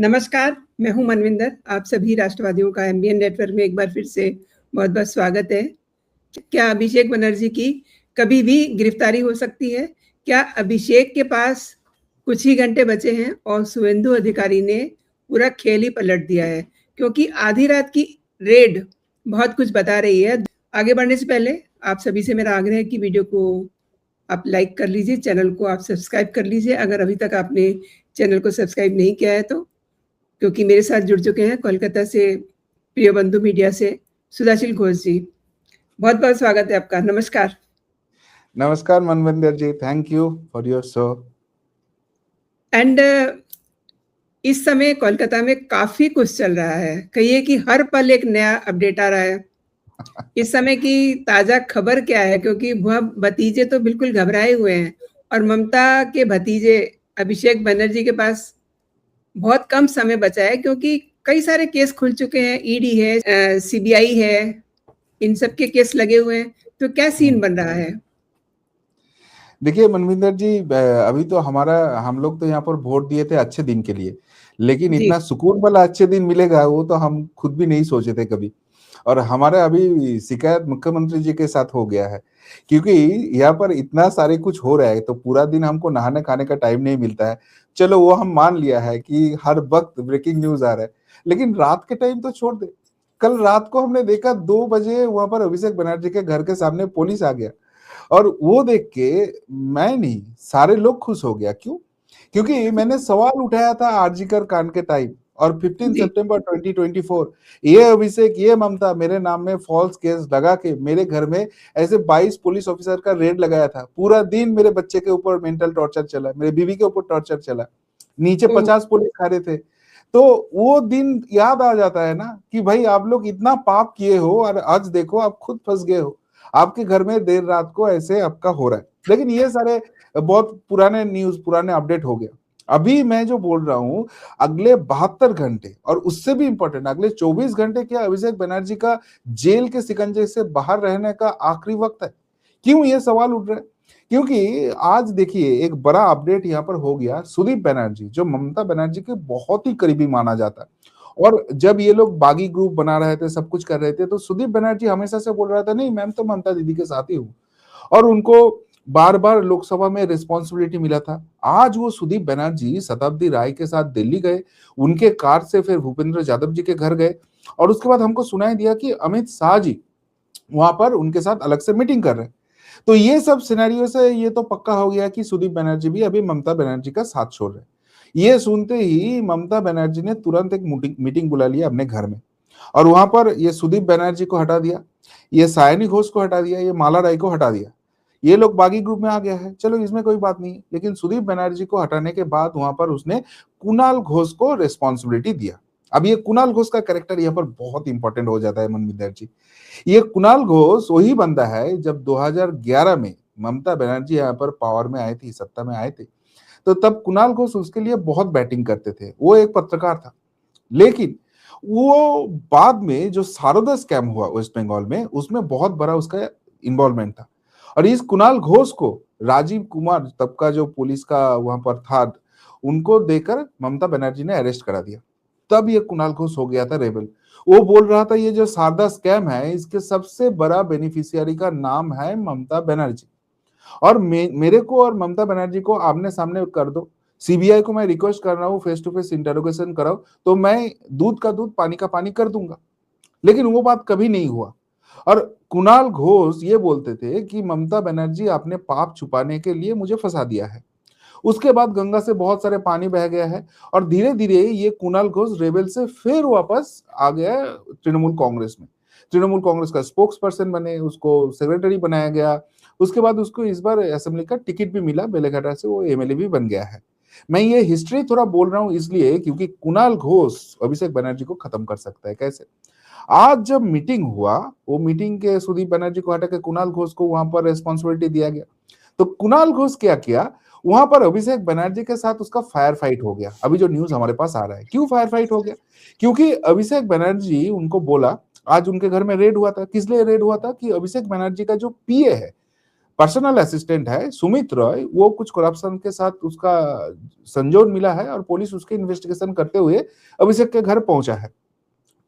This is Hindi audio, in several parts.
नमस्कार, मैं हूँ मनविंदर। आप सभी राष्ट्रवादियों का एमबीएन नेटवर्क में एक बार फिर से बहुत-बहुत स्वागत है। क्या अभिषेक बनर्जी की कभी भी गिरफ्तारी हो सकती है? क्या अभिषेक के पास कुछ ही घंटे बचे हैं और शुभेंदु अधिकारी ने पूरा खेल ही पलट दिया है? क्योंकि आधी रात की रेड बहुत कुछ बता रही है। आगे बढ़ने से पहले आप सभी से मेरा आग्रह है कि वीडियो को आप लाइक कर लीजिए, चैनल को आप सब्सक्राइब कर लीजिए अगर अभी तक आपने चैनल को सब्सक्राइब नहीं किया है तो। क्योंकि मेरे साथ जुड़ चुके हैं कोलकाता से प्रिय बंधु मीडिया से सुधाशील घोष जी। बहुत-बहुत स्वागत है आपका। नमस्कार। नमस्कार Manvinder ji, thank you for your show. And इस समय कोलकाता में काफ़ी कुछ चल रहा है। कहिए कि हर पल एक नया अपडेट आ रहा है। इस समय की ताज़ा खबर क्या है? क्योंकि वह भतीजे तो बिल्कुल घबराए हुए हैं और ममता के भतीजे अभिषेक बनर्जी के पास बहुत कम समय बचा है क्योंकि कई सारे केस खुल चुके हैं। ईडी है, सीबीआई है, इन सब के केस लगे हुए हैं। तो क्या सीन बन रहा है? देखिए मनविंदर जी, अभी तो हम लोग तो यहाँ पर वोट दिए थे अच्छे दिन के लिए, लेकिन जी। इतना सुकून वाला अच्छे दिन मिलेगा वो तो हम खुद भी नहीं सोचे थे कभी। और हमारा अभी शिकायत मुख्यमंत्री जी के साथ हो गया है, क्योंकि यहाँ पर इतना सारे कुछ हो रहा है तो पूरा दिन हमको नहाने खाने का टाइम नहीं मिलता है। चलो वो हम मान लिया है कि हर वक्त ब्रेकिंग न्यूज आ रहा है, लेकिन रात के टाइम तो छोड़ दे। कल रात को हमने देखा 2 बजे वहां पर अभिषेक बनर्जी के घर के सामने पुलिस आ गया, और वो देख के मैं नहीं, सारे लोग खुश हो गया। क्यों? क्योंकि मैंने सवाल उठाया था आरजीकर कांड के टाइम, और 15 जी। सितंबर 2024 ये अभिषेक, ये ममता मेरे नाम में फॉल्स केस लगा के मेरे घर में ऐसे 22 पुलिस ऑफिसर का रेड लगाया था। पूरा दिन मेरे बच्चे के ऊपर मेंटल टॉर्चर चला, मेरे बीवी के ऊपर टॉर्चर चला, नीचे ओह! 50 पुलिस खड़े थे। तो वो दिन याद आ जाता है ना कि भाई आप लोग इतना पाप किए हो और आज देखो आप खुद फंस गए हो। आपके घर में देर रात को ऐसे आपका हो रहा है। लेकिन ये सारे बहुत पुराने न्यूज, पुराने अपडेट हो गया। अभी मैं जो बोल रहा हूं, अगले 72 घंटे और उससे भी इंपॉर्टेंट अगले 24 घंटे क्या अभिषेक बनर्जी का जेल के शिकंजे से बाहर रहने का आखिरी वक्त है? क्यों ये सवाल उठ रहा है? क्योंकि आज देखिए एक बड़ा अपडेट यहाँ पर हो गया। सुदीप बनर्जी जो ममता बनर्जी के बहुत ही करीबी माना जाता है, और जब ये लोग बागी ग्रुप बना रहे थे, सब कुछ कर रहे थे, तो सुदीप बनर्जी हमेशा से बोल रहा था नहीं मैम तो ममता दीदी के साथ ही हूँ, और उनको बार बार लोकसभा में रिस्पॉन्सिबिलिटी मिला था। आज वो सुदीप बनर्जी शताब्दी राय के साथ दिल्ली गए, उनके कार से फिर भूपेंद्र यादव जी के घर गए, और उसके बाद हमको सुनाई दिया कि अमित शाह जी वहां पर उनके साथ अलग से मीटिंग कर रहे हैं। तो ये सब सिनेरियो से ये तो पक्का हो गया कि सुदीप बनर्जी भी अभी ममता बनर्जी का साथ छोड़ रहे हैं। ये सुनते ही ममता बनर्जी ने तुरंत एक मीटिंग बुला लिया अपने घर में, और वहां पर ये सुदीप बनर्जी को हटा दिया, ये सायनी घोष को हटा दिया, ये माला राय को हटा दिया। ये लोग बागी ग्रुप में आ गया है, चलो इसमें कोई बात नहीं। लेकिन सुदीप बनर्जी को हटाने के बाद वहां पर उसने कुणाल घोष को रिस्पॉन्सिबिलिटी दिया। अब ये कुणाल घोष का कैरेक्टर यहाँ पर बहुत इंपॉर्टेंट हो जाता है मनविंदर जी। ये कुणाल घोष वही बंदा है जब 2011 में ममता बनर्जी यहाँ पर पावर में आए थे, सत्ता में आए थे, तो तब कुणाल घोष उसके लिए बहुत बैटिंग करते थे। वो एक पत्रकार था, लेकिन वो बाद में जो शारदा स्कैम हुआ वेस्ट बंगाल में, उसमें बहुत बड़ा उसका इन्वॉल्वमेंट था। और इस कुणाल घोष को राजीव कुमार तब का जो पुलिस का वहां पर था, उनको देकर ममता बनर्जी ने अरेस्ट करा दिया। तब ये कुणाल घोष हो गया था रेबल। वो बोल रहा था ये जो शारदा स्कैम है इसके सबसे बड़ा बेनिफिशियरी का नाम है ममता बनर्जी, और मेरे को और ममता बनर्जी को आमने सामने कर दो। सीबीआई को मैं रिक्वेस्ट कर रहा हूँ फेस टू फेस इंटरोगेशन कराओ, तो मैं दूध का दूध पानी का पानी कर दूंगा। लेकिन वो बात कभी नहीं हुआ। और कुणाल घोष ये बोलते थे कि ममता बनर्जी आपने पाप छुपाने के लिए मुझे फंसा दिया है। उसके बाद गंगा से बहुत सारे पानी बह गया है, और धीरे धीरे ये कुणाल घोष रेबल से फिर वापस आ गया तृणमूल कांग्रेस में। तृणमूल कांग्रेस का स्पोक्स पर्सन बने, उसको सेक्रेटरी बनाया गया। उसके बाद उसको इस बार असेंबली का टिकट भी मिला, बेलेघाटा से वो एमएलए भी बन गया है। मैं ये हिस्ट्री थोड़ा बोल रहा हूं इसलिए क्योंकि कुणाल घोष अभिषेक बनर्जी को खत्म कर सकता है। कैसे? आज जब मीटिंग हुआ, वो मीटिंग के सुदीप बनर्जी को हटा के कुणाल घोष को वहां पर रिस्पॉन्सिबिलिटी दिया गया। तो कुणाल घोष क्या किया, वहां पर अभिषेक बनर्जी के साथ उसका फायर फाइट हो गया। अभी जो न्यूज हमारे पास आ रहा है, क्यों फायर फाइट हो गया? क्योंकि अभिषेक बनर्जी उनको बोला, आज उनके घर में रेड हुआ था। किस लिए रेड हुआ था? कि अभिषेक बनर्जी का जो पीए है, पर्सनल असिस्टेंट है सुमित रॉय, वो कुछ करप्शन के साथ उसका संजोग मिला है और पुलिस उसके इन्वेस्टिगेशन करते हुए अभिषेक के घर पहुंचा है।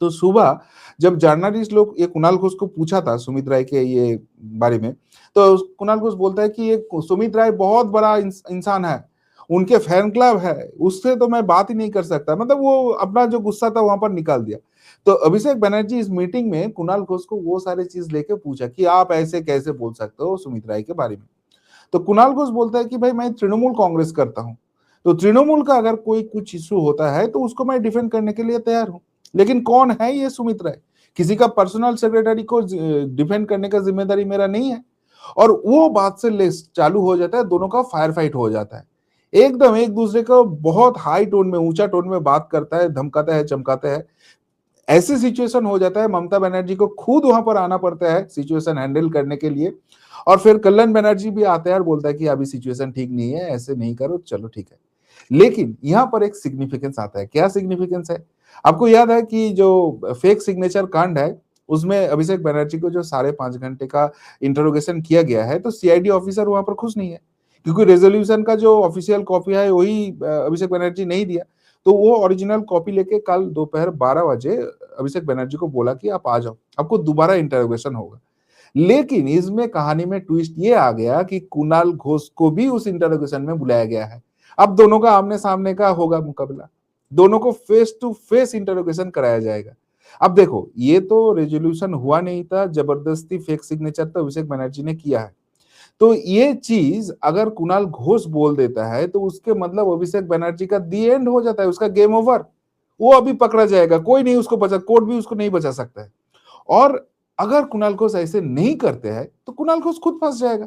तो सुबह जब जर्नलिस्ट लोग ये कुणाल घोष को पूछा था सुमित राय के ये बारे में, तो कुणाल घोष बोलता है कि ये सुमित राय बहुत बड़ा इंसान है, उनके फैन क्लब है, उससे तो मैं बात ही नहीं कर सकता। मतलब वो अपना जो गुस्सा था वहां पर निकाल दिया। तो अभिषेक बनर्जी इस मीटिंग में कुणाल घोष को वो सारी चीज लेके पूछा कि आप ऐसे कैसे बोल सकते हो सुमित राय के बारे में। तो कुणाल घोष बोलता है कि भाई मैं तृणमूल कांग्रेस करता हूं, तो तृणमूल का अगर कोई कुछ इश्यू होता है तो उसको मैं डिफेंड करने के लिए तैयार हूं। लेकिन कौन है ये सुमित राय? किसी का पर्सनल सेक्रेटरी को डिफेंड करने का जिम्मेदारी मेरा नहीं है। और वो बात से चालू हो जाता है, दोनों का फायर फाइट हो जाता है। एकदम एक दूसरे को बहुत हाई टोन में, ऊंचा टोन में बात करता है, धमकाता है, चमकाता है। ऐसे सिचुएशन हो जाता है, ममता बनर्जी को खुद वहां पर आना पड़ता है सिचुएशन हैंडल करने के लिए। और फिर कल्याण बनर्जी भी आता है और बोलता है कि अभी सिचुएशन ठीक नहीं है, ऐसे नहीं करो, चलो ठीक है। लेकिन यहां पर एक सिग्निफिकेंस आता है। क्या सिग्निफिकेंस है? आपको याद है कि जो फेक सिग्नेचर कांड है उसमें अभिषेक बनर्जी को जो 5.5 घंटे का इंटरोगेशन किया गया है, तो सीआईडी ऑफिसर वहां पर खुश नहीं है, क्योंकि रेजोल्यूशन का जो ऑफिशियल कॉपी है वही अभिषेक बनर्जी नहीं दिया। तो वो ओरिजिनल कॉपी लेके कल दोपहर 12 बजे अभिषेक बनर्जी को बोला कि आप आ जाओ, आपको दोबारा इंटरोगेशन होगा। लेकिन इसमें कहानी में ट्विस्ट ये आ गया कि कुणाल घोष को भी उस इंटरोगेशन में बुलाया गया है। अब दोनों का आमने सामने का होगा मुकाबला, दोनों को फेस टू फेस इंटरोगेशन कराया जाएगा। अब देखो, ये तो रेजोल्यूशन हुआ नहीं था, जबरदस्ती फेक सिग्नेचर तो अभिषेक बनर्जी ने किया है। तो ये चीज अगर कुणाल घोष बोल देता है तो उसके मतलब अभिषेक बनर्जी का दी एंड हो जाता है, उसका गेम ओवर। वो अभी पकड़ा जाएगा, कोई नहीं उसको बचा, कोर्ट भी उसको नहीं बचा सकता है। और अगर कुणाल घोष ऐसे नहीं करते हैं तो कुणाल घोष खुद फंस जाएगा,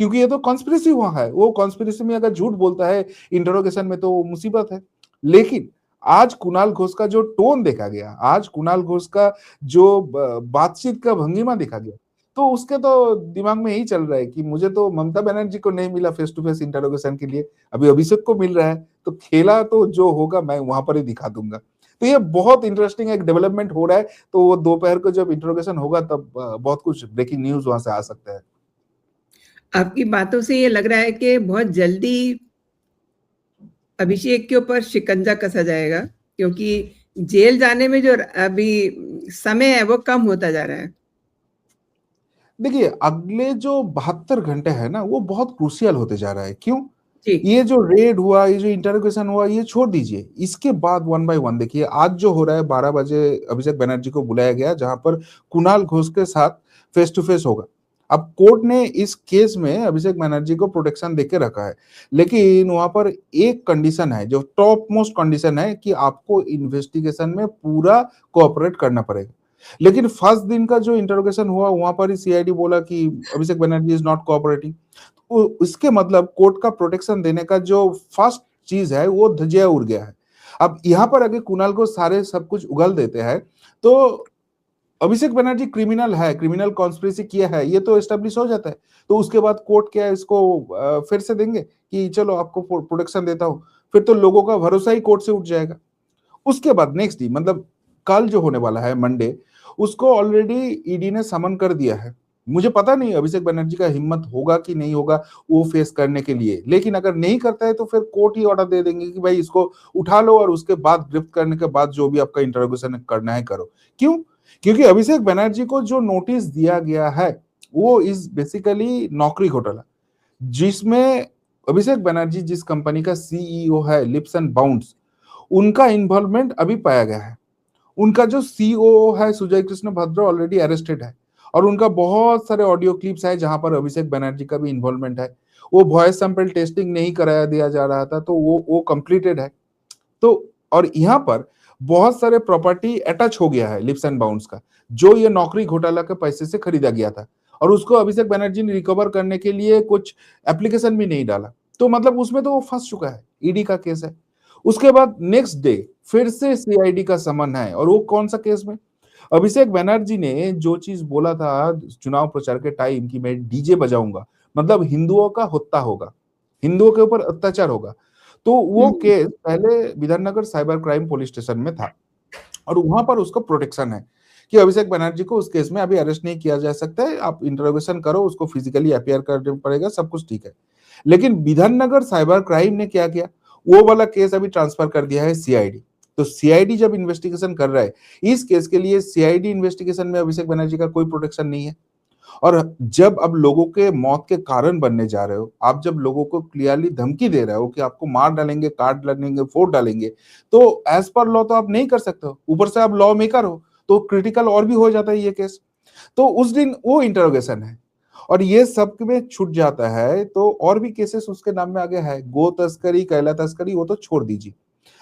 क्योंकि ये तो कॉन्स्पिरेसी हुआ है। वो कॉन्स्पिरेसी में अगर झूठ बोलता है इंटरोगेशन में तो मुसीबत है। लेकिन आज कुणाल घोष का जो टोन देखा गया, आज कुणाल घोष का जो बातचीत का भंगिमा देखा गया, तो उसके तो दिमाग में यही चल रहा है कि मुझे तो ममता बनर्जी को नहीं मिला फेस टू फेस इंटरोगेशन के लिए, अभी अभिषेक को मिल रहा है, तो खेला तो जो होगा मैं वहां पर ही दिखा दूंगा। तो ये बहुत इंटरेस्टिंग एक डेवलपमेंट हो रहा है। तो वो दोपहर को जब इंटरोगेशन होगा तब बहुत कुछ ब्रेकिंग न्यूज वहां से आ सकता है। आपकी बातों से ये लग रहा है कि बहुत जल्दी अभिषेक के ऊपर शिकंजा कसा जाएगा, क्योंकि जेल जाने में जो अभी समय है वो कम होता जा रहा है। देखिए, अगले जो 72 घंटे है ना, वो बहुत क्रूशियल होते जा रहा है। क्यों? जी। ये जो रेड हुआ, ये जो इंटरोगेशन हुआ, ये छोड़ दीजिए। इसके बाद वन बाय वन देखिए, आज जो हो रहा है 12 बजे अभिषेक बनर्जी को बुलाया गया, जहां पर कुणाल घोष के साथ फेस टू फेस होगा। अब कोर्ट ने इस केस में अभिषेक बनर्जी को प्रोटेक्शन देके रखा है, लेकिन वहां पर एक कंडीशन है, जो टॉप मोस्ट कंडीशन है, कि आपको इन्वेस्टिगेशन में पूरा कोऑपरेट करना पड़ेगा। लेकिन फर्स्ट दिन का जो इंटरोगेशन हुआ, वहां पर ही सीआईडी बोला कि Abhishek Banerjee is not cooperating. इसके मतलब कोर्ट का प्रोटेक्शन देने का जो फर्स्ट चीज है वो धजिया उड़ गया है। अब यहाँ पर अगर कुणाल को सारे सब कुछ उगल देते हैं, तो अभिषेक बनर्जी क्रिमिनल है, क्रिमिनल कॉन्स्पिरेसी किया है, ये तो एस्टेब्लिश हो जाता है। तो उसके बाद कोर्ट क्या इसको फिर से देंगे कि चलो आपको प्रोटेक्शन देता हूं, फिर तो लोगों का भरोसा ही कोर्ट से उठ जाएगा। उसके बाद नेक्स्ट डे, मतलब कल जो होने वाला है मंडे, उसको ऑलरेडी ईडी ने समन कर दिया है। मुझे पता नहीं अभिषेक बनर्जी का हिम्मत होगा कि नहीं होगा वो फेस करने के लिए, लेकिन अगर नहीं करता है तो फिर कोर्ट ही ऑर्डर दे देंगे कि भाई इसको उठा लो और उसके बाद गिरफ्त करने के बाद जो भी आपका इंटरोगेशन करना है करो। क्यों? क्योंकि अभिषेक बनर्जी को जो नोटिस दिया गया है वो इज बेसिकली नौकरी घोटाला, जिसमें अभिषेक बनर्जी जिस कंपनी का सीईओ है, लिप्स एंड बाउंड्स, उनका इन्वॉल्वमेंट अभी पाया गया है। उनका जो सीओओ है सुजय कृष्ण भद्र ऑलरेडी अरेस्टेड है, और उनका बहुत सारे ऑडियो क्लिप्स है जहां पर अभिषेक बनर्जी का भी इन्वॉल्वमेंट है। वो वॉइस सैंपल टेस्टिंग नहीं कराया दिया जा रहा था, तो वो कंप्लीटेड है। तो और यहाँ पर बहुत सारे प्रॉपर्टी अटैच हो गया है लिप्स एंड बाउंड्स का, जो ये नौकरी घोटाला के पैसे से खरीदा गया था, और उसको अभिषेक बनर्जी ने रिकवर करने के लिए कुछ एप्लीकेशन भी नहीं डाला। तो मतलब उसमें तो वो फंस चुका है, ईडी का केस है। उसके बाद नेक्स्ट डे फिर से सीआईडी का समन है, और वो कौन सा केस में? अभिषेक बनर्जी ने जो चीज बोला था चुनाव प्रचार के टाइम कि मैं डीजे बजाऊंगा, मतलब हिंदुओं का हत्या होगा, हिंदुओं के ऊपर अत्याचार होगा। तो वो केस पहले Bidhannagar cyber crime police station में था, और वहां पर उसका प्रोटेक्शन है कि अभिषेक बनर्जी को उस केस में अभी अरेस्ट नहीं किया जा सकता है, आप इंटरोगेशन करो, उसको फिजिकली अपीयर करना पड़ेगा, सब कुछ ठीक है। लेकिन विधाननगर साइबर क्राइम ने क्या किया, वो वाला केस अभी ट्रांसफर कर दिया है सीआईडी। तो सीआईडी जब इन्वेस्टिगेशन कर रहा है इस केस के लिए, सीआईडी इन्वेस्टिगेशन में अभिषेक बनर्जी का कोई प्रोटेक्शन नहीं है। और जब अब लोगों के मौत के कारण बनने जा रहे हो, आप जब लोगों को क्लियरली धमकी दे रहे हो कि आपको मार डालेंगे, काट डालेंगे, फोड़ डालेंगे, तो एज पर लॉ तो आप नहीं कर सकते हो। ऊपर से आप लॉ मेकर हो तो क्रिटिकल और भी हो जाता है ये केस। तो उस दिन वो इंटरोगेशन है और ये सब में छूट जाता है, तो और भी केसेस उसके नाम में आगे है, गो तस्करी, कैला तस्करी, वो तो छोड़ दीजिए।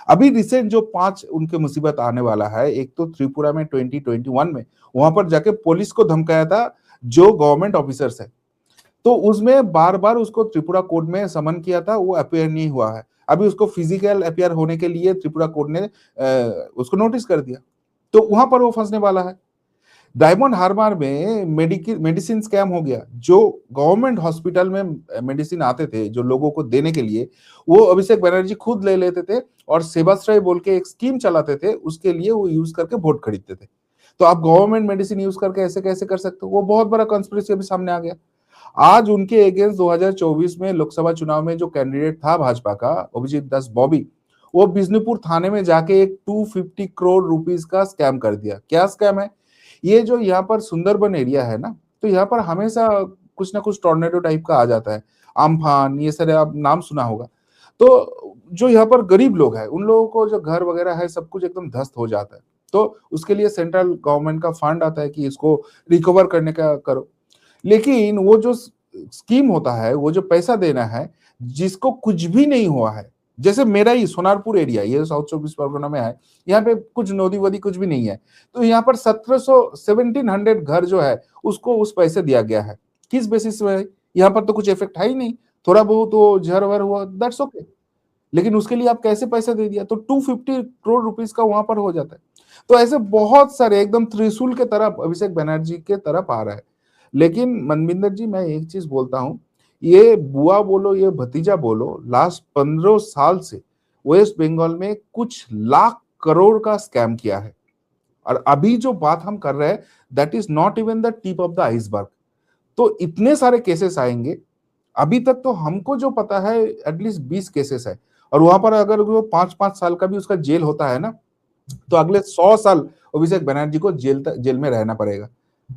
अभी रिसेंट जो 5 उनके मुसीबत आने वाला है, एक तो त्रिपुरा में 2021 में वहां पर जाके पुलिस को धमकाया था जो गवर्नमेंट ऑफिसर्स है, तो उसमें बार बार उसको त्रिपुरा कोर्ट में समन किया था, वो अपियर नहीं हुआ है। अभी उसको फिजिकल अपियर होने के लिए त्रिपुरा कोर्ट ने उसको नोटिस कर दिया, तो वहां पर वो फंसने वाला है। डायमंड हार्बर में मेडिसिन स्कैम हो गया, जो गवर्नमेंट हॉस्पिटल में मेडिसिन आते थे जो लोगों को देने के लिए, वो अभिषेक बनर्जी खुद ले लेते थे और सेवाश्रय बोल के एक स्कीम चलाते थे, उसके लिए वो यूज करके वोट खरीदते थे। तो आप गवर्नमेंट मेडिसिन यूज करके ऐसे कैसे कर सकते हो, वो बहुत बड़ा कंस्पिरेसी अभी सामने आ गया। आज उनके अगेंस्ट 2024 में लोकसभा चुनाव में जो कैंडिडेट था भाजपा का, अभिजीत दास बॉबी, वो बिजनपुर थाने में जाके एक 250 करोड़ रुपीस का स्कैम कर दिया। क्या स्कैम है ये, जो यहाँ पर सुंदरबन एरिया है ना, तो यहाँ पर हमेशा कुछ ना कुछ टॉर्नेडो टाइप का आ जाता है, अम्फान, ये सारे आप नाम सुना होगा। तो जो यहाँ पर गरीब लोग हैं, उन लोगों को जो घर वगैरह है सब कुछ एकदम ध्वस्त हो जाता है, तो उसके लिए सेंट्रल गवर्नमेंट का फंड आता है कि इसको रिकवर करने का करो। लेकिन वो जो स्कीम होता है, वो जो पैसा देना है, जिसको कुछ भी नहीं हुआ है, जैसे मेरा ही सोनारपुर एरिया, ये साउथ 24 परगना में है, यहाँ पे कुछ नदी वदी कुछ भी नहीं है, तो यहाँ पर 1700 घर जो है उसको उस पैसे दिया गया है। किस बेसिस में? यहाँ पर तो कुछ इफेक्ट है ही नहीं, थोड़ा बहुत वो झर वर हुआ, दैट्स ओके, लेकिन उसके लिए आप कैसे पैसा दे दिया, तो 250 करोड़ रुपीस का वहां पर हो जाता है। तो ऐसे बहुत सारे एकदम त्रिशूल के तरफ अभिषेक बनर्जी के तरफ आ रहा है। लेकिन मनविंदर जी, मैं एक चीज बोलता हूं, ये बुआ बोलो, ये भतीजा बोलो, लास्ट 15 साल से वेस्ट बंगाल में कुछ लाख करोड़ का स्कैम किया है। और अभी जो बात हम कर रहे हैं, that is not even the tip of the iceberg. तो इतने सारे केसेस आएंगे, अभी तक तो हमको जो पता है एटलीस्ट 20 केसेस है, और वहां पर अगर वो 5-5 साल का भी उसका जेल होता है ना, तो अगले 100 साल अभिषेक बनर्जी को जेल में रहना पड़ेगा।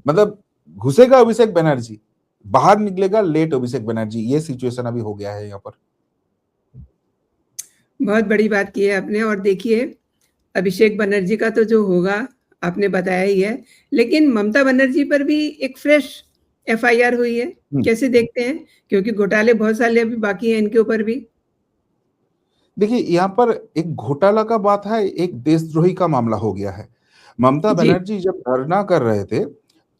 मतलब घुसेगा अभिषेक बनर्जी, बाहर निकलेगा लेट अभिषेक बनर्जी, ये सिचुएशन अभी हो गया है यहाँ पर। बहुत बड़ी बात की है आपने। और देखिए, अभिषेक बनर्जी का तो जो होगा आपने बताया ही है, लेकिन ममता बनर्जी पर भी एक फ्रेश एफआईआर हुई है, कैसे देखते हैं? क्योंकि घोटाले बहुत सारे अभी बाकी हैं इनके ऊपर भी। देखिए, यहाँ पर एक घोटाला का बात है, एक देशद्रोही का मामला हो गया है। ममता बनर्जी जब धरना कर रहे थे,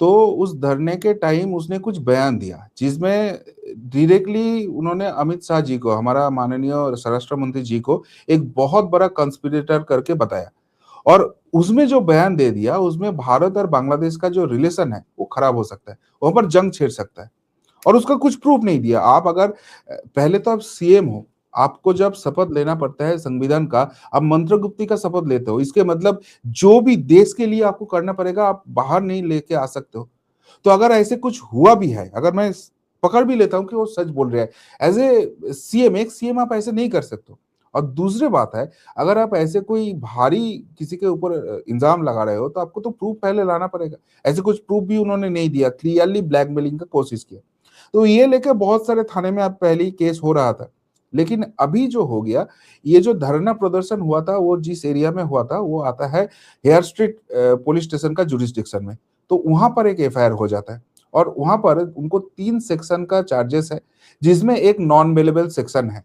तो उस धरने के टाइम उसने कुछ बयान दिया, जिसमें डायरेक्टली उन्होंने अमित शाह जी को, हमारा माननीय स्वराष्ट्र मंत्री जी को, एक बहुत बड़ा कंस्पिरेटर करके बताया। और उसमें जो बयान दे दिया, उसमें भारत और बांग्लादेश का जो रिलेशन है वो खराब हो सकता है, वहां पर जंग छेड़ सकता है, और उसका कुछ प्रूफ नहीं दिया। आप अगर पहले तो आप सीएम हो, आपको जब शपथ लेना पड़ता है संविधान का, आप मंत्रगुप्ती का शपथ लेते हो, इसके मतलब जो भी देश के लिए आपको करना पड़ेगा, आप बाहर नहीं लेके आ सकते हो। तो अगर ऐसे कुछ हुआ भी है, अगर मैं पकड़ भी लेता हूं कि वो सच बोल रहे हैं, एज ए सीएम, एक सीएम आप ऐसे नहीं कर सकते हो। और दूसरी बात है, अगर आप ऐसे कोई भारी किसी के ऊपर इल्जाम लगा रहे हो, तो आपको तो प्रूफ पहले लाना पड़ेगा। ऐसे कुछ प्रूफ भी उन्होंने नहीं दिया, क्लियरली ब्लैकमेलिंग का कोशिश किया। तो ये लेके बहुत सारे थाने में अब पहले ही केस हो रहा था। लेकिन अभी जो हो गया, ये जो धरना प्रदर्शन हुआ था, वो जिस एरिया में हुआ था, वो आता है हेयर स्ट्रीट पुलिस स्टेशन का जुरिस्डिक्शन में। तो वहां पर एक एफआईआर हो जाता है, और वहां पर उनको 3 सेक्शन का चार्जेस है, जिसमें एक नॉन बेलेबल सेक्शन है।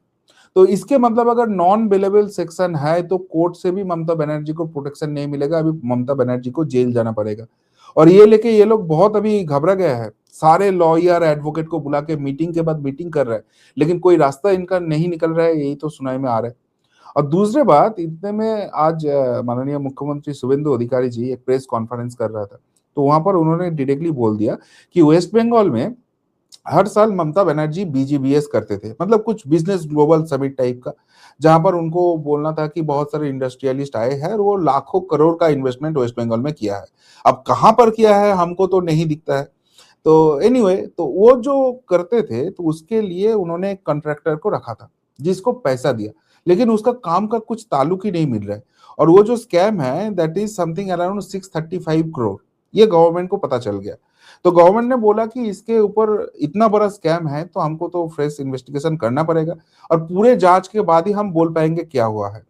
तो इसके मतलब अगर नॉन बेलेबल सेक्शन है, तो कोर्ट से भी ममता बनर्जी को प्रोटेक्शन नहीं मिलेगा, अभी ममता बनर्जी को जेल जाना पड़ेगा। और ये लेके ये लोग बहुत अभी घबरा गया है, सारे लॉयर एडवोकेट को बुला के मीटिंग के बाद मीटिंग कर रहे हैं, लेकिन कोई रास्ता इनका नहीं निकल रहा है, यही तो सुनाई में आ रहा है। और दूसरी बात, इतने में आज माननीय मुख्यमंत्री शुभेंदु अधिकारी जी एक प्रेस कॉन्फ्रेंस कर रहा था, तो वहां पर उन्होंने डायरेक्टली बोल दिया कि वेस्ट बंगाल में हर साल ममता बनर्जी बीजीबीएस करते थे, मतलब कुछ बिजनेस ग्लोबल समिट टाइप का, जहां पर उनको बोलना था कि बहुत सारे इंडस्ट्रियलिस्ट आए हैं और वो लाखों करोड़ का इन्वेस्टमेंट वेस्ट बंगाल में किया है। अब कहां पर किया है हमको तो नहीं दिखता है। तो एनीवे, तो वो जो करते थे तो उसके लिए उन्होंने एक कॉन्ट्रैक्टर को रखा था जिसको पैसा दिया, लेकिन उसका काम का कुछ ताल्लुक ही नहीं मिल रहा है। और वो जो स्कैम है that is something around 635 crore, ये गवर्नमेंट को पता चल गया। तो गवर्नमेंट ने बोला कि इसके ऊपर इतना बड़ा स्कैम है तो हमको तो फ्रेश इन्वेस्टिगेशन करना पड़ेगा, और पूरे जांच के बाद ही हम बोल पाएंगे क्या हुआ है।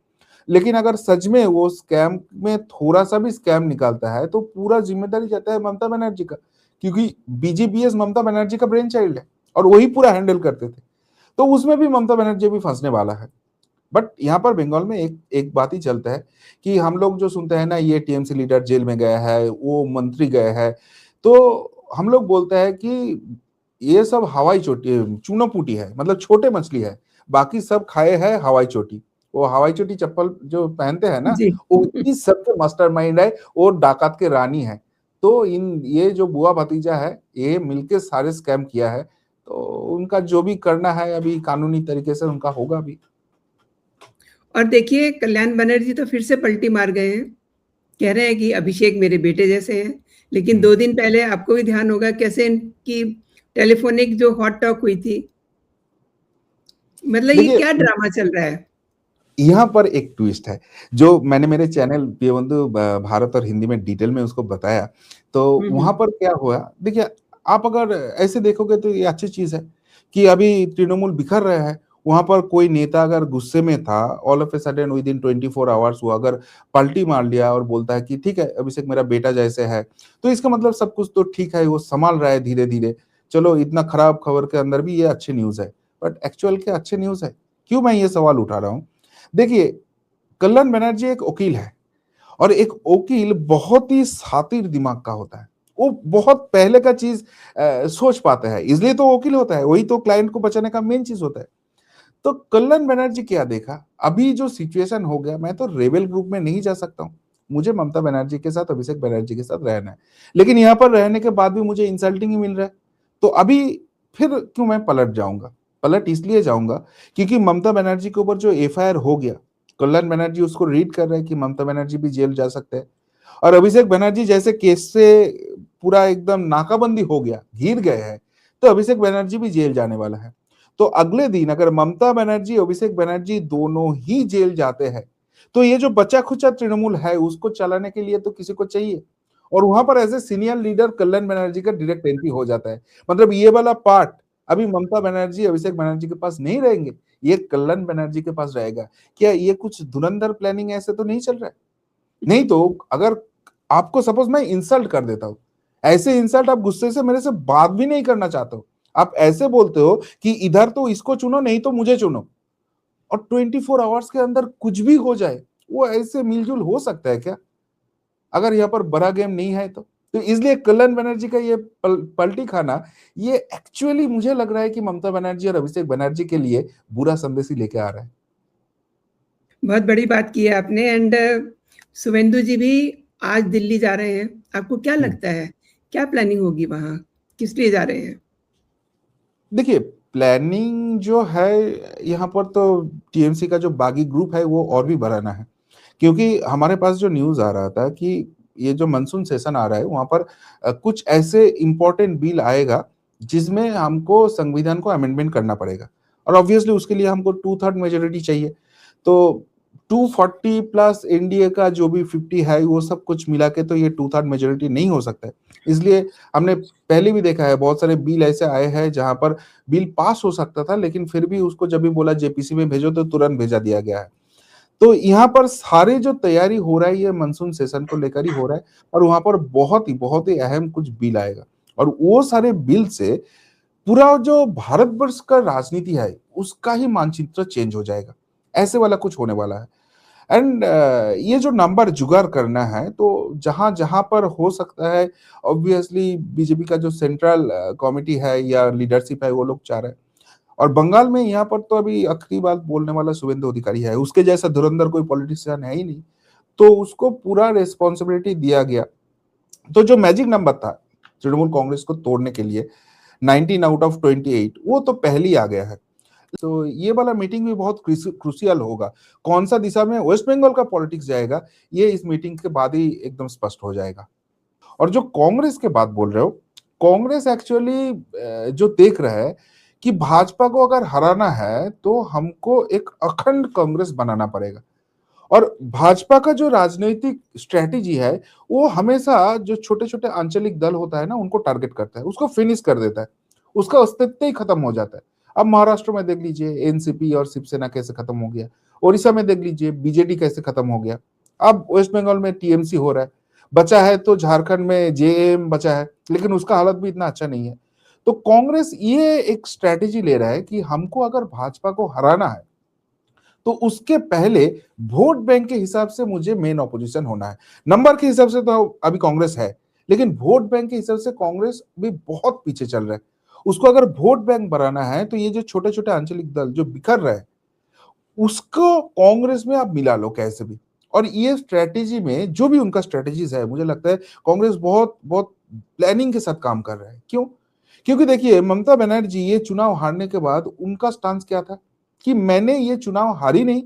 लेकिन अगर सच में वो स्कैम में थोड़ा सा भी स्कैम निकालता है तो पूरा जिम्मेदारी जाता है ममता बनर्जी का, क्योंकि बीजीपीएस ममता बनर्जी का ब्रेन चाइल्ड है और वही पूरा हैंडल करते थे। तो उसमें भी ममता बनर्जी भी फंसने वाला है। बट यहाँ पर बंगाल में एक एक बात ही चलता है कि हम लोग जो सुनते हैं ना, ये टीएमसी लीडर जेल में गया है, वो मंत्री गए हैं, तो हम लोग बोलते हैं कि ये सब हवाई चोटी चूना पूटी है, मतलब छोटे मछली है, बाकी सब खाए हैं हवाई चोटी। वो हवाई चोटी चप्पल जो पहनते हैं ना, जी। वो इस सबके मास्टरमाइंड है, वो डाकत के रानी है। तो इन ये जो बुआ भतीजा है, ये मिलके सारे स्कैम किया है। तो उनका जो भी करना है अभी कानूनी तरीके से उनका होगा भी। और देखिए कल्याण बनर्जी तो फिर से पलटी मार गए हैं। कह रहे हैं कि अभिषेक मेरे बेटे जैसे हैं। लेकिन 2 दिन पहले आपको भी ध्यान होगा कैसे इनकी टेलीफ़ोनिक जो हॉट टॉक हुई थी। मतलब ये देखिए, क्या ड्रामा चल रहा है? यहाँ पर एक ट्विस्ट है, जो मैंने मेरे चैनल प्रियबंधु भारत और हिंदी में डिटेल में उसको बताया। तो हुँ, वहाँ हुँ। पर क्या हुआ, देखिए, आप अगर ऐसे देखोगे तो ये अच्छी चीज़ है कि अभी तृणमूल बिखर रहा है। वहाँ पर कोई नेता अगर गुस्से में था, all of a sudden within 24 hours वो अगर पलटी मार लिया और बोलता है कि ठीक है, अभिषेक मेरा बेटा जैसे है, तो इसका मतलब सब कुछ तो ठीक है, वो संभाल रहा है धीरे-धीरे। चलो, इतना खराब खबर के अंदर भी ये अच्छी न्यूज़ है। बट एक्चुअल क्या अच्छी न्यूज़ है? क्यों मैं ये सवाल उठा रहा हूँ? देखिए, कल्याण बनर्जी एक वकील है, और एक वकील बहुत ही शातिर दिमाग का होता है। वो बहुत पहले का चीज सोच पाता है, इसलिए तो वकील होता है, वही तो क्लाइंट को बचाने का मेन चीज होता है। तो कल्याण बनर्जी क्या देखा, अभी जो सिचुएशन हो गया, मैं तो रेबेल ग्रुप में नहीं जा सकता हूँ। मुझे ममता बनर्जी के साथ, अभिषेक बनर्जी के साथ रहना है, लेकिन यहाँ पर रहने के बाद भी मुझे इंसल्टिंग ही मिल रहा है। तो अभी फिर क्यों मैं पलट जाऊंगा? पलट इसलिए जाऊंगा क्योंकि ममता बनर्जी के ऊपर जो एफआईआर हो गया, कल्याण बनर्जी उसको रीड कर रहे हैं कि ममता बनर्जी भी जेल जा सकते हैं, और अभिषेक बनर्जी जैसे केस से पूरा एकदम नाकाबंदी हो गया, घिर गए हैं, तो अभिषेक बनर्जी भी जेल जाने वाला है। तो अगले दिन अगर ममता बनर्जी, अभिषेक बनर्जी दोनों ही जेल जाते हैं, तो ये जो बचा खुचा तृणमूल है उसको चलाने के लिए तो किसी को चाहिए, और वहां पर as a senior leader Kalyan Banerjee का डायरेक्ट एंट्री हो जाता है। मतलब ये वाला पार्ट अभी ममता बनर्जी, अभिषेक बनर्जी के पास नहीं रहेंगे, ये कल्याण बनर्जी के पास रहेगा। क्या ये कुछ धुरंधर प्लानिंग ऐसे तो नहीं चल रहा है? नहीं तो अगर आपको सपोज मैं इंसल्ट कर देता हूं, ऐसे इंसल्ट आप गुस्से से मेरे से बात भी नहीं करना चाहते हो, आप ऐसे बोलते हो कि इधर तो इसको चुनो नहीं तो मुझे चुनो, और 24 आवर्स के अंदर कुछ भी हो जाए, वो ऐसे मिलजुल हो सकता है क्या? अगर यहाँ पर बड़ा गेम नहीं है तो इसलिए कल्याण बनर्जी का ये पलटी खाना, ये एक्चुअली मुझे लग रहा है कि ममता बनर्जी और अभिषेक बनर्जी के लिए बुरा संदेश ही लेके आ रहा है। बहुत बड़ी बात की है आपने एंड शुभेंदु जी भी आज दिल्ली जा रहे हैं। आपको क्या हम्म। लगता है? क्या प्लानिंग होगी वहाँ? किस लिए जा रहे हैं? देखिए, प्लानिंग जो है यहाँ पर, तो टीएमसी का जो बागी ग्रुप है वो और भी बढ़ाना है, क्योंकि हमारे पास जो न्यूज आ रहा था कि ये जो मानसून सेशन आ रहा है वहां पर कुछ ऐसे इंपॉर्टेंट बिल आएगा जिसमें हमको संविधान को अमेंडमेंट करना पड़ेगा, और ऑब्वियसली उसके लिए हमको 2/3 मेजोरिटी चाहिए। तो 240 प्लस एनडीए का जो भी 50 है, वो सब कुछ मिला के तो ये 2/3 मेजोरिटी नहीं हो सकता है। इसलिए हमने पहले भी देखा है बहुत सारे बिल ऐसे आए हैं जहां पर बिल पास हो सकता था, लेकिन फिर भी उसको जब भी बोला जेपीसी में भेजो तो तुरंत भेजा दिया गया है। तो यहाँ पर सारे जो तैयारी हो रहा है ये मानसून सेशन को लेकर ही हो रहा है, और वहां पर बहुत ही अहम कुछ बिल आएगा, और वो सारे बिल से पूरा जो भारतवर्ष का राजनीति है उसका ही मानचित्र चेंज हो जाएगा। ऐसे वाला कुछ होने वाला है। एंड ये जो नंबर जुगाड़ करना है, तो जहां जहां पर हो सकता है, ऑब्वियसली बीजेपी का जो सेंट्रल कमिटी है या लीडरशिप है वो लोग चाह रहे हैं, और बंगाल में यहाँ पर तो अभी आखिरी बात बोलने वाला शुभेंदु अधिकारी है, उसके जैसा धुरंधर कोई पॉलिटिशियन है ही नहीं, तो उसको पूरा रिस्पॉन्सिबिलिटी दिया गया। तो जो मैजिक नंबर था तृणमूल कांग्रेस को तोड़ने के लिए, 19 आउट ऑफ 28 वो तो पहले ही आ गया है। तो ये वाला मीटिंग भी बहुत क्रूशियल होगा। कौन सा दिशा में वेस्ट बंगाल का पॉलिटिक्स जाएगा, ये इस मीटिंग के बाद ही एकदम स्पष्ट हो जाएगा। और जो कांग्रेस के बात बोल रहे हो, कांग्रेस एक्चुअली जो देख रहा है कि भाजपा को अगर हराना है तो हमको एक अखंड कांग्रेस बनाना पड़ेगा। और भाजपा का जो राजनीतिक स्ट्रेटेजी है वो हमेशा जो छोटे छोटे आंचलिक दल होता है ना उनको टारगेट करता है, उसको फिनिश कर देता है, उसका अस्तित्व ही खत्म हो जाता है। अब महाराष्ट्र में देख लीजिए एनसीपी और शिवसेना कैसे खत्म हो गया, ओडिशा में देख लीजिए बीजेडी कैसे खत्म हो गया, अब वेस्ट बंगाल में टीएमसी हो रहा है, बचा है तो झारखंड में जेएम बचा है, लेकिन उसका हालत भी इतना अच्छा नहीं है। तो कांग्रेस ये एक स्ट्रेटेजी ले रहा है कि हमको अगर भाजपा को हराना है तो उसके पहले वोट बैंक के हिसाब से मुझे मेन ऑपोजिशन होना है। नंबर के हिसाब से तो अभी कांग्रेस है, लेकिन वोट बैंक के हिसाब से कांग्रेस भी बहुत पीछे चल रहा है। उसको अगर वोट बैंक बढ़ाना है तो ये जो छोटे छोटे आंचलिक दल जो बिखर रहे हैं उसको कांग्रेस में आप मिला लो कैसे भी। और ये स्ट्रेटेजी में जो भी उनका स्ट्रेटेजीज है, मुझे लगता है कांग्रेस बहुत बहुत प्लानिंग के साथ काम कर रहा है। क्यों? क्योंकि देखिए ममता बनर्जी ये चुनाव हारने के बाद उनका स्टांस क्या था कि मैंने ये चुनाव हारी नहीं,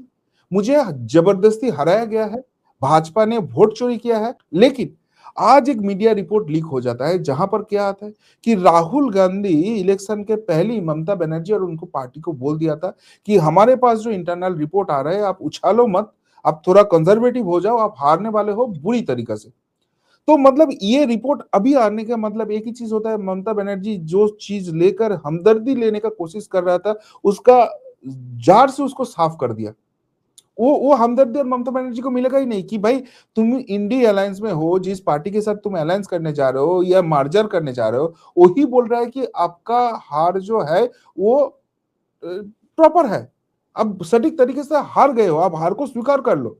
मुझे जबरदस्ती हराया गया है, भाजपा ने वोट चोरी किया है। लेकिन आज एक मीडिया रिपोर्ट लीक हो जाता है जहां पर क्या आता है कि राहुल गांधी इलेक्शन के पहले ही ममता बनर्जी और उनको पार्टी को बोल दिया था कि हमारे पास जो इंटरनल रिपोर्ट आ रहा है आप उछालो मत, आप थोड़ा कंजर्वेटिव हो जाओ, आप हारने वाले हो बुरी तरीके से। तो मतलब ये रिपोर्ट अभी आने का मतलब एक ही चीज होता है, ममता बनर्जी जो चीज लेकर हमदर्दी लेने का कोशिश कर रहा था उसका जार से उसको साफ कर दिया। वो हमदर्दी और ममता बनर्जी को मिलेगा ही नहीं कि भाई तुम इंडी अलायंस में हो, जिस पार्टी के साथ तुम अलायंस करने जा रहे हो या मार्जर करने जा रहे हो, वही बोल रहा है कि आपका हार जो है वो प्रॉपर है, अब सटीक तरीके से हार गए हो, आप हार को स्वीकार कर लो।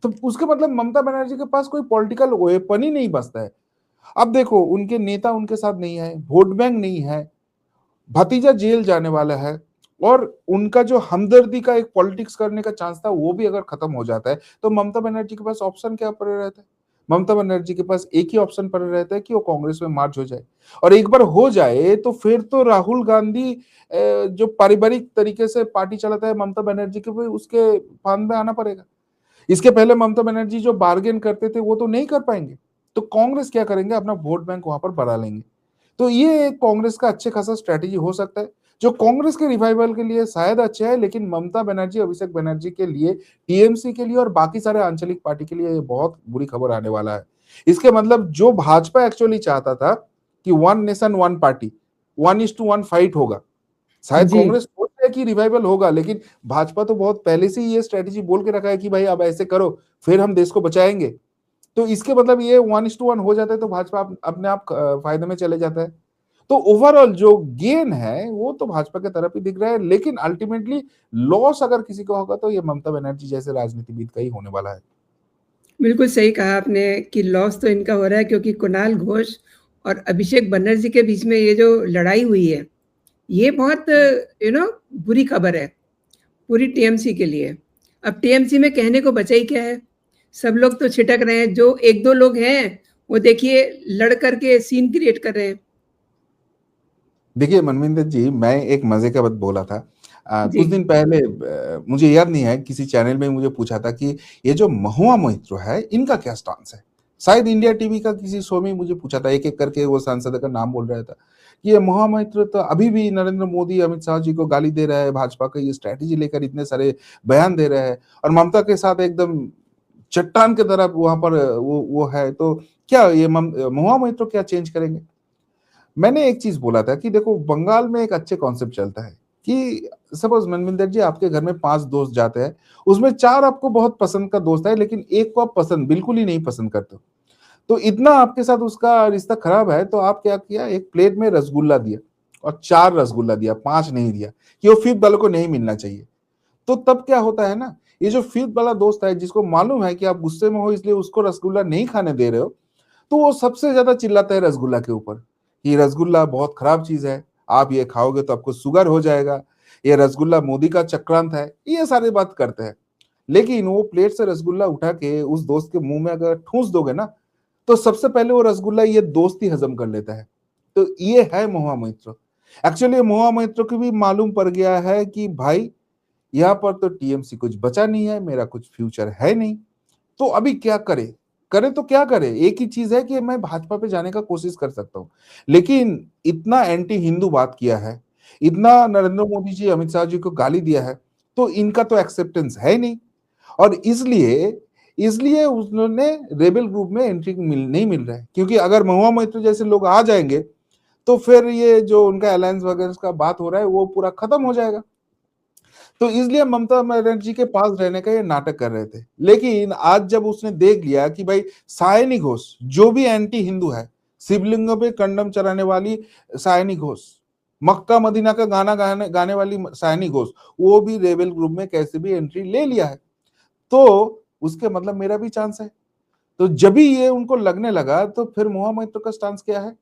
तो उसके मतलब ममता बनर्जी के पास कोई पॉलिटिकल वेपन ही नहीं बचता है। अब देखो उनके नेता उनके साथ नहीं है, वोट बैंक नहीं है, भतीजा जेल जाने वाला है, और उनका जो हमदर्दी का एक पॉलिटिक्स करने का चांस था वो भी अगर खत्म हो जाता है तो ममता बनर्जी के पास ऑप्शन क्या पड़े रहता है? ममता बनर्जी के पास एक ही ऑप्शन पड़े रहता है कि वो कांग्रेस में मार्च हो जाए। और एक बार हो जाए तो फिर तो राहुल गांधी जो पारिवारिक तरीके से पार्टी चलाता है ममता बनर्जी के, भी उसके फांद में आना पड़ेगा। इसके पहले ममता बनर्जी जो बार्गेन करते थे वो तो नहीं कर पाएंगे, तो कांग्रेस क्या करेंगे, अपना वोट बैंक वहां पर बढ़ा लेंगे। तो ये एक कांग्रेस का अच्छे खासा स्ट्रेटेजी हो सकता है जो कांग्रेस के रिवाइवल के लिए शायद अच्छा है, लेकिन ममता बनर्जी अभिषेक बनर्जी के लिए, टीएमसी के लिए और बाकी सारे आंचलिक पार्टी के लिए ये बहुत बुरी खबर आने वाला है। इसके मतलब जो भाजपा एक्चुअली चाहता था कि one nation one party, 1:1 fight होगा, शायद जी। कांग्रेस सोच रहा है कि रिवाइवल होगा, लेकिन भाजपा तो बहुत पहले से ही ये स्ट्रेटेजी बोल के रखा है कि भाई अब ऐसे करो फिर हम देश को बचाएंगे। तो इसके मतलब ये 1:1 हो जाता है तो भाजपा अपने आप फायदे में चले जाता है। तो ओवरऑल जो गेन है वो तो भाजपा के तरफ ही दिख रहा है, लेकिन अल्टीमेटली लॉस अगर किसी को होगा तो ये ममता बनर्जी जैसे राजनीतिविद का ही होने वाला है। बिल्कुल सही कहा आपने कि लॉस तो इनका हो रहा है क्योंकि कुणाल घोष और अभिषेक बनर्जी के बीच में ये जो लड़ाई हुई है, ये बहुत बुरी खबर है पूरी टीएमसी के लिए। अब टीएमसी में कहने को बचा ही क्या है? सब लोग तो छिटक रहे हैं, जो 1-2 लोग हैं, वो देखिए लड़ कर के सीन क्रिएट कर रहे हैं। देखिए मनविंदर जी, मैं एक मजे का बात बोला था जी, कुछ दिन पहले, मुझे याद नहीं है किसी चैनल में मुझे पूछा था कि ये जो महुआ मोइत्रो है इनका क्या स्टांस है। शायद इंडिया टीवी का किसी शो में मुझे पूछा था, एक एक करके वो सांसद का नाम बोल रहा था कि ये महुआ मोइत्रो तो अभी भी नरेंद्र मोदी अमित शाह जी को गाली दे रहा है, भाजपा का ये स्ट्रैटेजी लेकर इतने सारे बयान दे रहा है और ममता के साथ एकदम चट्टान की तरह वहां पर वो है। तो क्या ये महुआ मोइत्रो क्या चेंज करेंगे? मैंने एक चीज बोला था कि देखो बंगाल में एक अच्छे कॉन्सेप्ट चलता है कि सपोज मनविंदर जी आपके घर में 5 दोस्त जाते हैं, उसमें 4 आपको बहुत पसंद का दोस्त है लेकिन एक को आप पसंद बिल्कुल ही नहीं पसंद करते हो। तो इतना आपके साथ उसका रिश्ता खराब है तो आप क्या किया, एक प्लेट में रसगुल्ला दिया और 4 रसगुल्ला दिया, 5 नहीं दिया कि वो फिफ्थ वाले को नहीं मिलना चाहिए। तो तब क्या होता है ना, ये जो फिफ्थ वाला दोस्त है जिसको मालूम है कि आप गुस्से में हो इसलिए उसको रसगुल्ला नहीं खाने दे रहे हो, तो वो सबसे ज्यादा चिल्लाता है रसगुल्ला के ऊपर कि रसगुल्ला बहुत खराब चीज है, आप ये खाओगे तो आपको शुगर हो जाएगा, ये रसगुल्ला मोदी का चक्रांत है, ये सारी बात करते हैं। लेकिन वो प्लेट से रसगुल्ला उठा के उस दोस्त के मुंह में अगर ठूस दोगे ना, तो सबसे पहले वो रसगुल्ला ये दोस्त ही हजम कर लेता है। तो ये है महुआ मोइत्रो। एक्चुअली महुआ मोइत्रो को भी मालूम पड़ गया है कि भाई यहाँ पर तो टीएमसी कुछ बचा नहीं है, मेरा कुछ फ्यूचर है नहीं, तो अभी क्या करे? करे तो क्या करे? एक ही चीज है कि मैं भाजपा पे जाने का कोशिश कर सकता हूँ, लेकिन इतना एंटी हिंदू बात किया है, इतना नरेंद्र मोदी जी अमित शाह जी को गाली दिया है, तो इनका तो एक्सेप्टेंस है नहीं, और इसलिए इसलिए उन्होंने रेबेल ग्रुप में एंट्री नहीं मिल रहा है, क्योंकि अगर महुआ मोइत्रो जैसे लोग आ जाएंगे तो फिर ये जो उनका अलायंस वगैरह का बात हो रहा है वो पूरा खत्म हो जाएगा। तो इसलिए ममता बनर्जी के पास रहने का ये नाटक कर रहे थे, लेकिन आज जब उसने देख लिया कि भाई सायनी घोष जो भी एंटी हिंदू है, शिवलिंगों पे कंडम चढ़ाने वाली सायनी घोष, मक्का मदीना का गाना गाने वाली सायनी घोष, वो भी रेबेल ग्रुप में कैसे भी एंट्री ले लिया है, तो उसके मतलब मेरा भी चांस है। तो जब भी ये उनको लगने लगा, तो फिर महुआ मोइत्रो का स्टांस क्या है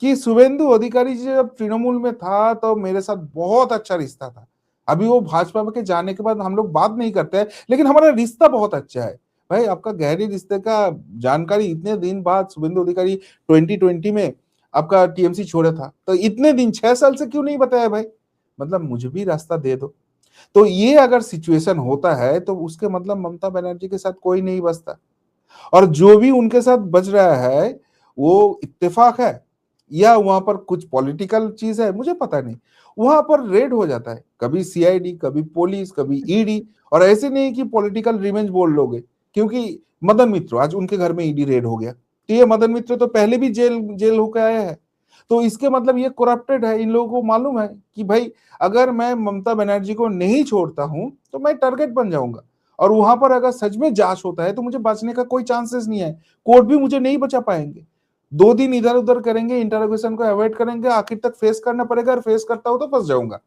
कि शुभेंदु अधिकारी जी जब तृणमूल में था तो मेरे साथ बहुत अच्छा रिश्ता था, अभी वो भाजपा के जाने के बाद हम लोग बात नहीं करते हैं, लेकिन हमारा रिश्ता बहुत अच्छा है। भाई आपका गहरी रिश्ते का जानकारी इतने दिन बाद शुभेंदु अधिकारी 2020 में आपका टीएमसी छोड़ा था, तो इतने दिन 6 साल से क्यों नहीं बताया भाई? मतलब मुझे भी रास्ता दे दो। तो ये अगर सिचुएशन होता है तो उसके मतलब ममता बनर्जी के साथ कोई नहीं बचता, और जो भी उनके साथ बच रहा है वो इत्तेफाक है या वहां पर कुछ पॉलिटिकल चीज है, मुझे पता नहीं। वहां पर रेड हो जाता है, कभी सीआईडी, कभी पुलिस, कभी ईडी, और ऐसे नहीं कि पॉलिटिकल रिवेंज बोल लोगे, क्योंकि मदन मित्र आज उनके घर में ईडी रेड हो गया, तो ये मदन मित्र तो पहले भी जेल जेल होकर आया है, तो इसके मतलब ये करप्टेड है। इन लोगों को मालूम है कि भाई अगर मैं ममता बनर्जी को नहीं छोड़ता हूं तो मैं टारगेट बन जाऊंगा, और वहां पर अगर सच में जांच होता है तो मुझे बचने का कोई चांसेस नहीं है, कोर्ट भी मुझे नहीं बचा पाएंगे। 2 दिन इधर उधर करेंगे, इंटरोगेशन को अवॉइड करेंगे, आखिर तक फेस करना पड़ेगा, और फेस करता हूं तो फंस जाऊंगा।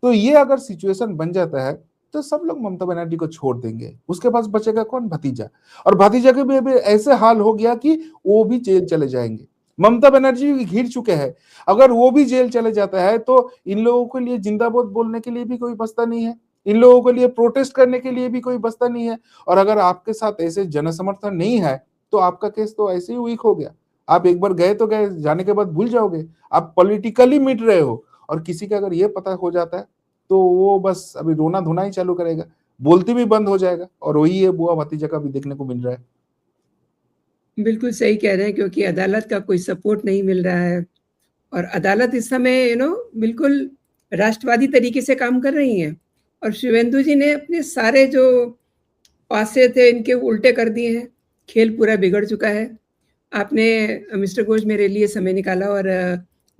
तो ये अगर सिचुएशन बन जाता है तो सब लोग ममता बनर्जी को छोड़ देंगे, उसके पास बचेगा कौन? भतीजा, और भतीजा के भी अभी ऐसे हाल हो गया कि वो भी जेल चले जाएंगे। ममता बनर्जी घिर चुके हैं, अगर वो भी जेल चले जाता है तो इन लोगों के लिए जिंदाबाद बोलने के लिए भी कोई बचता नहीं है, इन लोगों के लिए प्रोटेस्ट करने के लिए भी कोई बचता नहीं है। और अगर आपके साथ ऐसे जनसमर्थन नहीं है तो आपका केस तो ऐसे ही वीक हो गया, आप एक बार गए तो गए, जाने के बाद भूल जाओगे, आप पॉलिटिकली मिट रहे हो। और किसी का अगर ये पता हो जाता है तो वो बस अभी रोना धोना ही चालू करेगा, बोलती भी बंद हो जाएगा, और वही ये बुआ भतीजा का भी देखने को मिल रहा है। बिल्कुल सही कह रहे हैं, क्योंकि अदालत का कोई सपोर्ट नहीं मिल रहा है, और अदालत इस समय बिल्कुल राष्ट्रवादी तरीके से काम कर रही है, और शिवेंदु जी ने अपने सारे जो पासे थे इनके उल्टे कर दिए हैं, खेल पूरा बिगड़ चुका है। आपने मिस्टर घोष मेरे लिए समय निकाला, और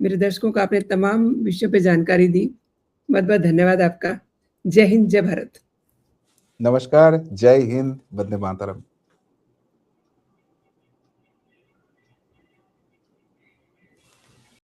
मेरे दर्शकों को आपने तमाम विषयों पे जानकारी दी। बहुत-बहुत धन्यवाद आपका। जय हिंद, जय भारत। नमस्कार, जय हिंद, वंदे मातरम।